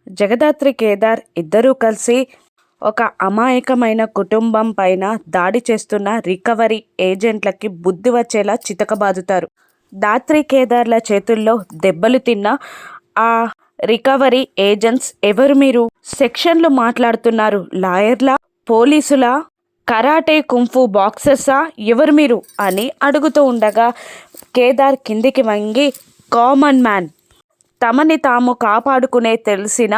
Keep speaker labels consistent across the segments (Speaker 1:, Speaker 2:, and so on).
Speaker 1: జగదాత్రి కేదార్ ఇద్దరూ కలిసి ఒక అమాయకమైన కుటుంబం పైన దాడి చేస్తున్న రికవరీ ఏజెంట్లకి బుద్ధి వచ్చేలా చితకబాదుతారు. దాత్రి కేదార్ల చేతుల్లో దెబ్బలు తిన్న ఆ రికవరీ ఏజెంట్స్ ఎవరు? మీరు సెక్షన్లు మాట్లాడుతున్నారు, లాయర్లా, పోలీసులా, కరాటే కుంఫు బాక్సర్సా, ఎవరు మీరు అని అడుగుతూ ఉండగా కేదార్ కిందికి వంగి, కామన్ మ్యాన్, తమని తాము కాపాడుకునే తెలిసిన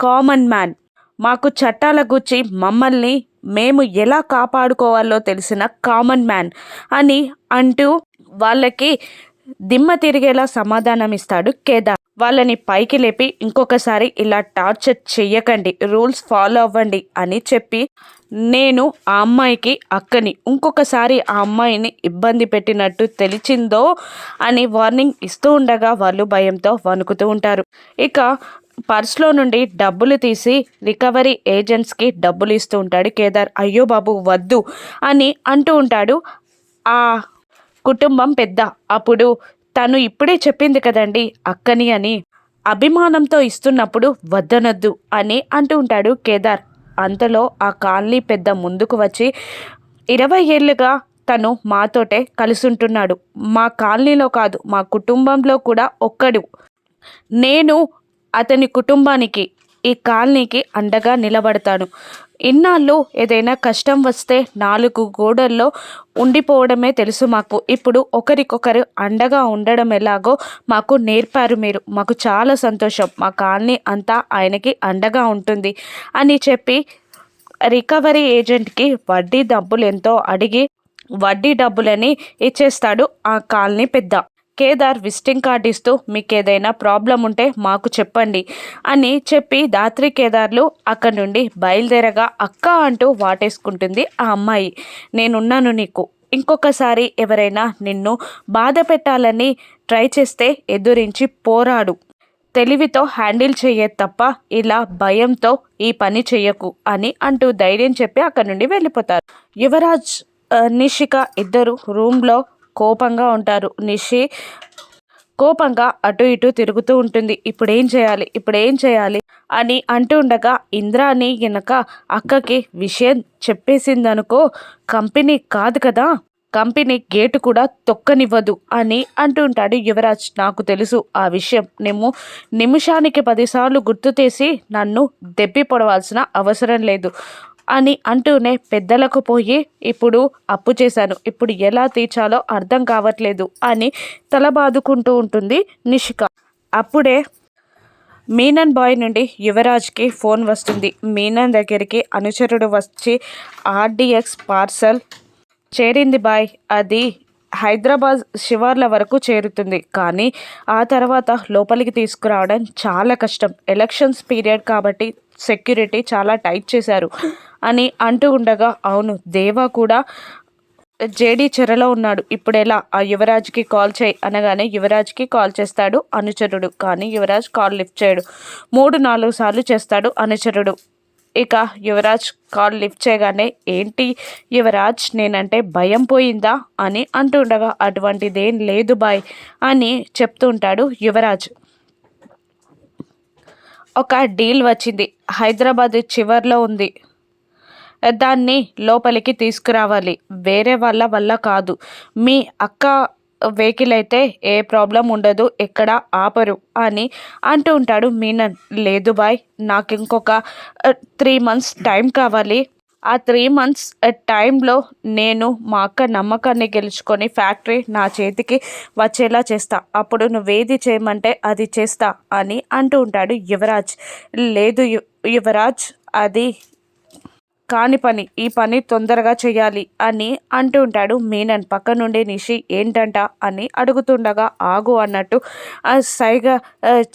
Speaker 1: కామన్ మ్యాన్, మాకు చట్టాల గురించి మమ్మల్ని మేము ఎలా కాపాడుకోవాలో తెలిసిన కామన్ మ్యాన్ అని అంటూ వాళ్ళకి దిమ్మ తిరిగేలా సమాధానం ఇస్తాడు కేదార్. వాళ్ళని పైకి లేపి ఇంకొకసారి ఇలా టార్చర్ చెయ్యకండి, రూల్స్ ఫాలో అవ్వండి అని చెప్పి, నేను ఆ అమ్మాయికి అక్కని, ఇంకొకసారి ఆ అమ్మాయిని ఇబ్బంది పెట్టినట్టు తెలిసిందో అని వార్నింగ్ ఇస్తూ ఉండగా వాళ్ళు భయంతో వణుకుతూ ఉంటారు. ఇక పర్స్లో నుండి డబ్బులు తీసి రికవరీ ఏజెంట్స్కి డబ్బులు ఇస్తూ ఉంటాడు కేదార్. అయ్యో బాబు వద్దు అని అంటూ ఉంటాడు ఆ కుటుంబం పెద్ద. అప్పుడు తను ఇప్పుడే చెప్పింది కదండి అక్కని అని, అభిమానంతో ఇస్తున్నప్పుడు వద్దనొద్దు అని అంటూ ఉంటాడు కేదార్. అంతలో ఆ కాలనీ పెద్ద ముందుకు వచ్చి, 20 ఏళ్ళుగా తను మాతోటే కలిసుంటున్నాడు, మా కాలనీలో కాదు మా కుటుంబంలో కూడా ఒక్కడు, నేను అతని కుటుంబానికి, ఈ కాలనీకి అండగా నిలబడతాను. ఇన్నాళ్ళు ఏదైనా కష్టం వస్తే 4 గోడల్లో ఉండిపోవడమే తెలుసు మాకు, ఇప్పుడు ఒకరికొకరు అండగా ఉండడం ఎలాగో మాకు నేర్పారు మీరు, మాకు చాలా సంతోషం, మా కాలనీ అంతా ఆయనకి అండగా ఉంటుంది అని చెప్పి రికవరీ ఏజెంట్కి వడ్డీ డబ్బులు ఎంతో అడిగి వడ్డీ డబ్బులని ఇచ్చేస్తాడు ఆ కాలనీ పెద్ద. కేదార్ విజిటింగ్ కార్డు ఇస్తూ, మీకు ఏదైనా ప్రాబ్లం ఉంటే మాకు చెప్పండి అని చెప్పి దాత్రి కేదార్లు అక్కడి నుండి బయలుదేరగా, అక్క అంటూ వాటేసుకుంటుంది ఆ అమ్మాయి. నేనున్నాను నీకు, ఇంకొకసారి ఎవరైనా నిన్ను బాధ పెట్టాలని ట్రై చేస్తే ఎదురించి పోరాడు, తెలివితో హ్యాండిల్ చెయ్యే తప్ప ఇలా భయంతో ఈ పని చెయ్యకు అని అంటూ ధైర్యం చెప్పి అక్కడి నుండి వెళ్ళిపోతారు. యువరాజ్ నిషిక ఇద్దరు రూమ్లో కోపంగా ఉంటారు. నిషి కోపంగా అటు ఇటు తిరుగుతూ ఉంటుంది. ఇప్పుడేం చేయాలి అని అంటూ ఉండగా, ఇంద్రాని గనక అక్కకి విషయం చెప్పేసిందనుకో, కంపెనీ కాదు కదా, కంపెనీ గేటు కూడా తొక్కనివ్వదు అని అంటూ ఉంటాడు యువరాజ్. నాకు తెలుసు ఆ విషయం, మేము నిమిషానికి 10 సార్లు గుర్తు చేసి నన్ను దెబ్బి పొడవాల్సిన అవసరం లేదు అని అంటూనే, పెద్దలకు పోయి ఇప్పుడు అప్పు చేశాను, ఇప్పుడు ఎలా తీర్చాలో అర్థం కావట్లేదు అని తల బాదుకుంటూ ఉంటుంది నిషిక. అప్పుడే మీనన్ బాయ్ నుండి యువరాజ్కి ఫోన్ వస్తుంది. మీనన్ దగ్గరికి అనుచరుడు వచ్చి, RDX పార్సల్ చేరింది బాయ్, అది హైదరాబాద్ శివార్ల వరకు చేరుతుంది, కానీ ఆ తర్వాత లోపలికి తీసుకురావడం చాలా కష్టం, ఎలక్షన్స్ పీరియడ్ కాబట్టి సెక్యూరిటీ చాలా టైట్ చేశారు అని అంటూ ఉండగా, అవును దేవా కూడా జేడీ చెరలో ఉన్నాడు, ఇప్పుడు ఎలా, ఆ యువరాజ్కి కాల్ చేయి అనగానే యువరాజ్కి కాల్ చేస్తాడు అనుచరుడు. కానీ యువరాజ్ కాల్ లిఫ్ట్ చేయడు. 3-4 సార్లు చేస్తాడు అనుచరుడు. ఇక యువరాజ్ కాల్ లిఫ్ట్ చేయగానే, ఏంటి యువరాజ్, నేనంటే భయం పోయిందా అని అంటూ ఉండగా, అటువంటిదేం లేదు బాయ్ అని చెప్తూ ఉంటాడు యువరాజ్. ఒక డీల్ వచ్చింది, హైదరాబాద్ చివర్లో ఉంది, దాన్ని లోపలికి తీసుకురావాలి, వేరే వాళ్ళ వల్ల కాదు, మీ అక్క వెహికల్ అయితే ఏ ప్రాబ్లం ఉండదు, ఎక్కడ ఆపరు అని అంటూ ఉంటాడు మీనన్. లేదు బాయ్, నాకు ఇంకొక 3 మంత్స్ టైం కావాలి, ఆ 3 మంత్స్ టైంలో నేను మా అక్క నమ్మకాన్ని గెలుచుకొని ఫ్యాక్టరీ నా చేతికి వచ్చేలా చేస్తా, అప్పుడు నువ్వేది చేయమంటే అది చేస్తా అని అంటూ ఉంటాడు యువరాజ్. లేదు యువరాజ్, అది కాని పని, ఈ పని తొందరగా చేయాలి అని అంటూ ఉంటాడు మీనన్. పక్క నుండి నిషి ఏంటంట అని అడుగుతుండగా, ఆగు అన్నట్టు సైగా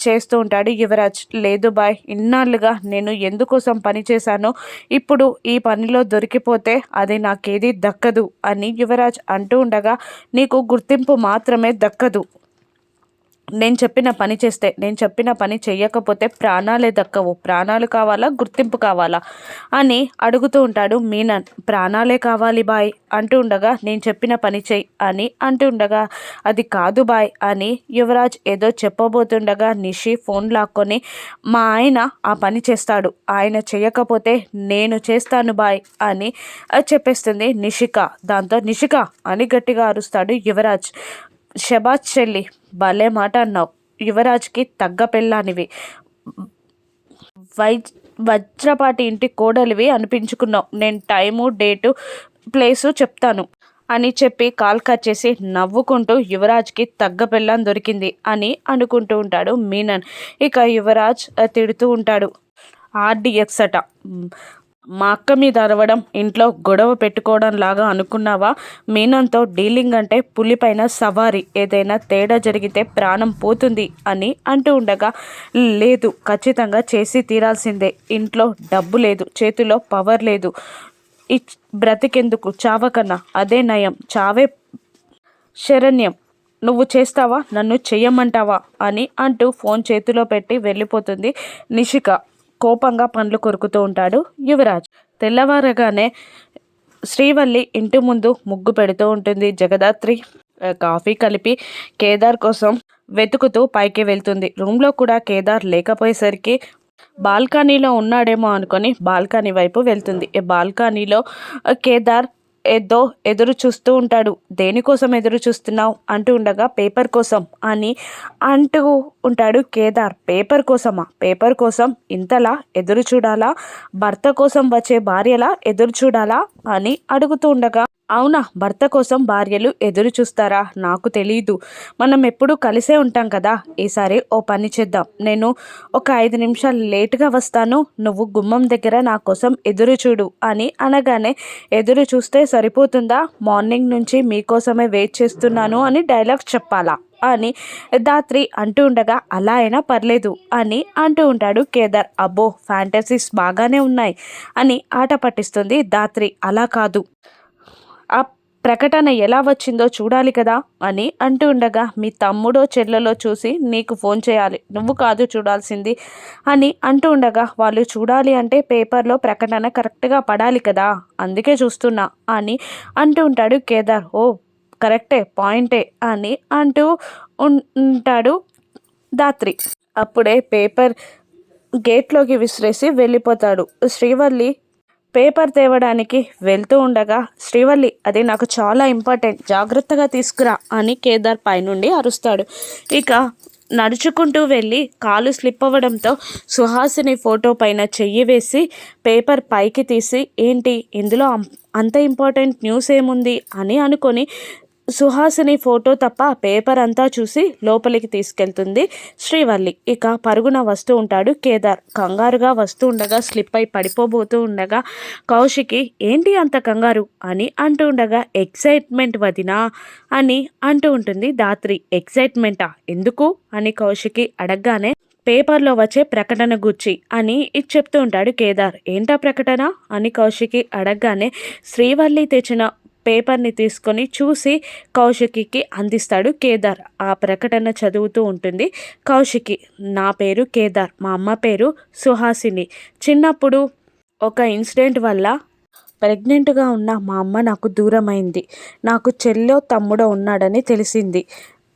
Speaker 1: చేస్తూ ఉంటాడు యువరాజ్. లేదు బాయ్, ఇన్నాళ్ళుగా నేను ఎందుకోసం పని చేశానో ఇప్పుడు ఈ పనిలో దొరికిపోతే అది నాకేది దక్కదు అని యువరాజ్ అంటూ ఉండగా, నీకు గుర్తింపు మాత్రమే దక్కదు, నేను చెప్పిన పని చేస్తే, నేను చెప్పిన పని చెయ్యకపోతే ప్రాణాలే దక్కవు. ప్రాణాలు కావాలా, గుర్తింపు కావాలా అని అడుగుతూ ఉంటాడు మీనన్. ప్రాణాలే కావాలి బాయ్ అంటూ ఉండగా, నేను చెప్పిన పని చెయ్యి అని అంటూ ఉండగా, అది కాదు బాయ్ అని యువరాజ్ ఏదో చెప్పబోతుండగా నిషి ఫోన్ లాక్కొని, మా ఆయన ఆ పని చేస్తాడు, ఆయన చేయకపోతే నేను చేస్తాను బాయ్ అని చెప్పేస్తుంది నిషిక. దాంతో నిషిక అని గట్టిగా అరుస్తాడు యువరాజ్. శబాష్ చెల్లి, భలే మాట అన్నావు. యువరాజ్కి తగ్గ పెళ్ళానివి, వై వజ్రపాటి ఇంటి కోడలివి అనిపించుకున్నావు. నేను టైము, డేటు, ప్లేసు చెప్తాను అని చెప్పి కాల్ కట్ చేసి నవ్వుకుంటూ యువరాజ్కి తగ్గ పెళ్ళాం దొరికింది అని అనుకుంటూ ఉంటాడు మీనన్. ఇక యువరాజ్ తిడుతూ ఉంటాడు. ఆర్డిఎక్స్ అట, మా అక్క మీద అరవడం ఇంట్లో గొడవ పెట్టుకోవడం లాగా అనుకున్నావా? మీనంతో డీలింగ్ అంటే పులిపైన సవారీ, ఏదైనా తేడా జరిగితే ప్రాణం పోతుంది అని అంటూ ఉండగా, లేదు ఖచ్చితంగా చేసి తీరాల్సిందే. ఇంట్లో డబ్బు లేదు, చేతిలో పవర్ లేదు, ఈ బ్రతికెందుకు, చావకన్నా అదే నయం, చావే శరణ్యం. నువ్వు చేస్తావా, నన్ను చెయ్యమంటావా అని అంటూ ఫోన్ చేతిలో పెట్టి వెళ్ళిపోతుంది నిషిక. కోపంగా పండ్లు కొరుకుతూ ఉంటాడు యువరాజ్. తెల్లవారగానే శ్రీవల్లి ఇంటి ముందు ముగ్గు పెడుతూ ఉంటుంది. జగదాత్రి కాఫీ కలిపి కేదార్ కోసం వెతుకుతూ పైకి వెళ్తుంది. రూమ్లో కూడా కేదార్ లేకపోయేసరికి బాల్కనీలో ఉన్నాడేమో అనుకొని బాల్కనీ వైపు వెళ్తుంది. బాల్కనీలో కేదార్ ఏదో ఎదురు చూస్తూ ఉంటాడు. దేనికోసం ఎదురు చూస్తున్నావు అంటూ ఉండగా, పేపర్ కోసం అని అంటూ ఉంటాడు కేదార్. పేపర్ కోసమా? పేపర్ కోసం ఇంతలా ఎదురు చూడాలా? భర్త కోసం వచ్చే భార్యలా ఎదురు చూడాలా అని అడుగుతూ ఉండగా, అవునా, భర్త కోసం భార్యలు ఎదురు చూస్తారా? నాకు తెలీదు. మనం ఎప్పుడూ కలిసే ఉంటాం కదా. ఈసారి ఓ పని చేద్దాం. నేను ఒక 5 నిమిషాలు లేటుగా వస్తాను, నువ్వు గుమ్మం దగ్గర నా కోసం ఎదురు చూడు అని అనగానే, ఎదురు చూస్తే సరిపోతుందా? మార్నింగ్ నుంచి మీకోసమే వెయిట్ చేస్తున్నాను అని డైలాగ్ చెప్పాలా అని దాత్రి అంటూ ఉండగా, అలా అయినా పర్లేదు అని అంటూ ఉంటాడు కేదార్. అబ్బో, ఫ్యాంటసీస్ బాగానే ఉన్నాయి అని ఆట పట్టిస్తుంది దాత్రి. అలా కాదు, ఆ ప్రకటన ఎలా వచ్చిందో చూడాలి కదా అని అంటూ ఉండగా, మీ తమ్ముడో చెల్లెలో చూసి నీకు ఫోన్ చేయాలి, నువ్వు కాదు చూడాల్సింది అని అంటూ ఉండగా, వాళ్ళు చూడాలి అంటే పేపర్లో ప్రకటన కరెక్ట్గా పడాలి కదా, అందుకే చూస్తున్నా అని అంటూ ఉంటాడు కేదార్. ఓ కరెక్టే, పాయింటే అని అంటూ ఉంటాడు దాత్రి. అప్పుడే పేపర్ గేట్లోకి విసిరేసి వెళ్ళిపోతాడు. శ్రీవల్లి పేపర్ తేవడానికి వెళ్తూ ఉండగా, శ్రీవల్లి అది నాకు చాలా ఇంపార్టెంట్, జాగ్రత్తగా తీసుకురా అని కేదార్ పైనుండి అరుస్తాడు. ఇక నడుచుకుంటూ వెళ్ళి కాలు స్లిప్ అవ్వడంతో సుహాసిని ఫోటో పైన చెయ్యి వేసి పేపర్ పైకి తీసి, ఏంటి ఇందులో అంత ఇంపార్టెంట్ న్యూస్ ఏముంది అని అనుకొని సుహాసిని ఫోటో తప్ప పేపర్ అంతా చూసి లోపలికి తీసుకెళ్తుంది శ్రీవల్లి. ఇక పరుగున వస్తూ ఉంటాడు కేదార్. కంగారుగా వస్తూ ఉండగా స్లిప్ అయి పడిపోబోతూ ఉండగా కౌశికి, ఏంటి అంత కంగారు అని అంటూ ఉండగా, ఎక్సైట్మెంట్ వదినా అని అంటూ ఉంటుంది దాత్రి. ఎక్సైట్మెంటా, ఎందుకు అని కౌశికి అడగగానే, పేపర్లో వచ్చే ప్రకటన గుచ్చి అని చెప్తూ ఉంటాడు కేదార్. ఏంటా ప్రకటన అని కౌశికి అడగగానే, శ్రీవల్లి తెచ్చిన పేపర్ని తీసుకొని చూసి కౌశికి అందిస్తాడు కేదార్. ఆ ప్రకటన చదువుతూ ఉంటుంది కౌశికి. నా పేరు కేదార్, మా అమ్మ పేరు సుహాసిని. చిన్నప్పుడు ఒక ఇన్సిడెంట్ వల్ల ప్రెగ్నెంట్గా ఉన్న మా అమ్మ నాకు దూరమైంది. నాకు చెల్లో తమ్ముడో ఉన్నాడని తెలిసింది.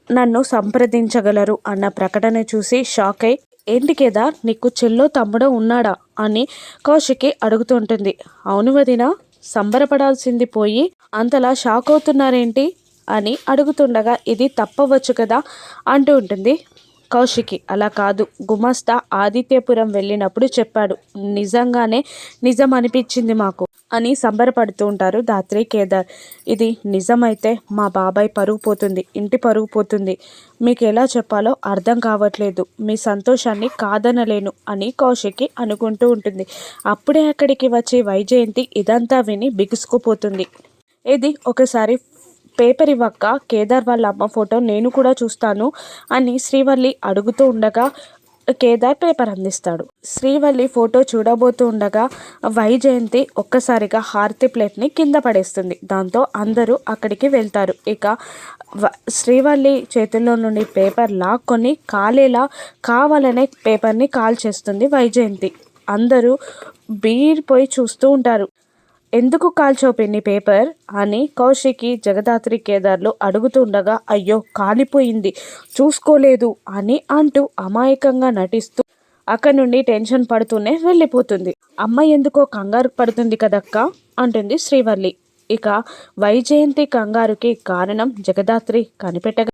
Speaker 1: నన్ను సంప్రదించగలరు అన్న ప్రకటన చూసి షాక్ అయి, ఏంటి కేదార్, నీకు చెల్లో తమ్ముడో ఉన్నాడా అని కౌశికి అడుగుతుంటుంది. అవును వదినా, సంబరపడాల్సింది పోయి అంతలా షాక్ అవుతున్నారేంటి అని అడుగుతుండగా, ఇది తప్పవచ్చు కదా అంటూ ఉంటుంది కౌశికి. అలా కాదు, గుమస్తా ఆదిత్యపురం వెళ్ళినప్పుడు చెప్పాడు, నిజంగానే నిజం అనిపించింది మాకు అని సంబరపడుతూ ఉంటారు దాత్రి కేదార్. ఇది నిజమైతే మా బాబాయ్ పరుగు పోతుంది, ఇంటి పరుగు పోతుంది, మీకు ఎలా చెప్పాలో అర్థం కావట్లేదు, మీ సంతోషాన్ని కాదనలేను అని కౌశికి అనుకుంటూ ఉంటుంది. అప్పుడే అక్కడికి వచ్చి వైజయంతి ఇదంతా విని బిగుసుకుపోతుంది. ఇది ఒకసారి పేపర్ ఇవ్వక్క, కేదార్ వాళ్ళ అమ్మ ఫోటో నేను కూడా చూస్తాను అని శ్రీవల్లి అడుగుతూ ఉండగా కేదార్ పేపర్ అందిస్తాడు. శ్రీవల్లి ఫోటో చూడబోతూ ఉండగా వైజయంతి ఒక్కసారిగా హారతి ప్లేట్ని కింద పడేస్తుంది. దాంతో అందరూ అక్కడికి వెళ్తారు. ఇక శ్రీవల్లి చేతుల్లో నుండి పేపర్ లాక్కొని కాలేలా కావాలనే పేపర్ని కాల్చేస్తుంది వైజయంతి. అందరూ బీరిపోయి చూస్తూ ఉంటారు. ఎందుకు కాల్చావు పిన్ని పేపర్ అని కౌశికి జగదాత్రి కేదార్లు అడుగుతుండగా అయ్యో కాలిపోయింది చూసుకోలేదు అని అంటూ అమాయకంగా నటిస్తూ అక్కడి నుండి టెన్షన్ పడుతూనే వెళ్ళిపోతుంది. అమ్మ ఎందుకో కంగారు పడుతుంది కదక్క అంటుంది శ్రీవల్లి. ఇక వైజయంతి కంగారుకి కారణం జగదాత్రి కనిపెట్టగా